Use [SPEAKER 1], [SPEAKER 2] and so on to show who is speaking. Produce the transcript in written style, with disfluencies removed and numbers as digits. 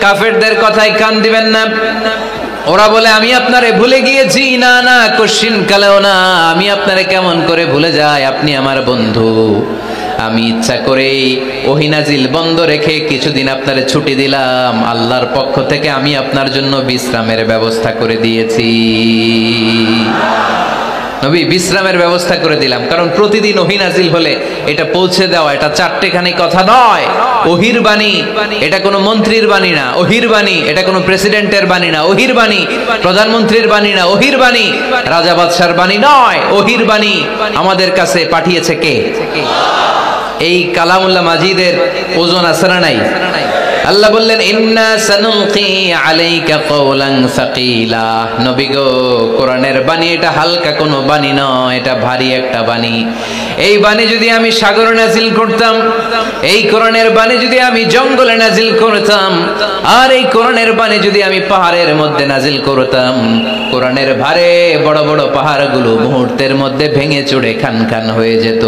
[SPEAKER 1] কাফেরদের কথায় কান দিবেন না। ওরা বলে আমি আপনারে ভুলে গিয়েছি। না না, কোশ্চিন কালেও না। আমি আপনারে কেমন করে ভুলে যাই, আপনি আমার বন্ধু। আমি ইচ্ছা করেই ওহী নাজিল বন্ধ রেখে কিছুদিন আপনারে ছুটি দিলাম। আল্লাহর পক্ষ থেকে আমি আপনার জন্য বিশ্রামের ব্যবস্থা করে দিয়েছি। নবী, বিশ্রামের ব্যবস্থা করে দিলাম, কারণ প্রতিদিন ওহী নাজিল হলে এটা পৌঁছে দেওয়া এটা চারটেখানি কথা নয়। ওহির বাণী এটা কোনো মন্ত্রীর বাণী না, ওহির বাণী এটা কোনো প্রেসিডেন্টের বাণী না, ওহির বাণী প্রধানমন্ত্রীর বাণী না, ওহির বাণী রাজা বাদশার বাণী নয়। ওহির বাণী আমাদের কাছে পাঠিয়েছে কে? এই কালামুল্লাহ মাজিদের ওজন আছে না নাই? আল্লাহ বললেন ইন্না সানুলকি আলাইকা কওলান সাকিলা। নবী গো, কোরআনের বাণী এটা হালকা কোনো বাণী নয়, এটা ভারী একটা বাণী। এই বাণী যদি আমি সাগরে নাজিল করতাম, এই কোরআনের বাণী যদি আমি জঙ্গলে নাজিল করতাম, আর এই কোরআনের বাণী যদি আমি পাহাড়ের মধ্যে নাজিল করতাম, কোরআনের ভারে বড় বড় পাহাড়গুলো মুহূর্তের মধ্যে ভেঙে চুরে খান খান হয়ে যেত।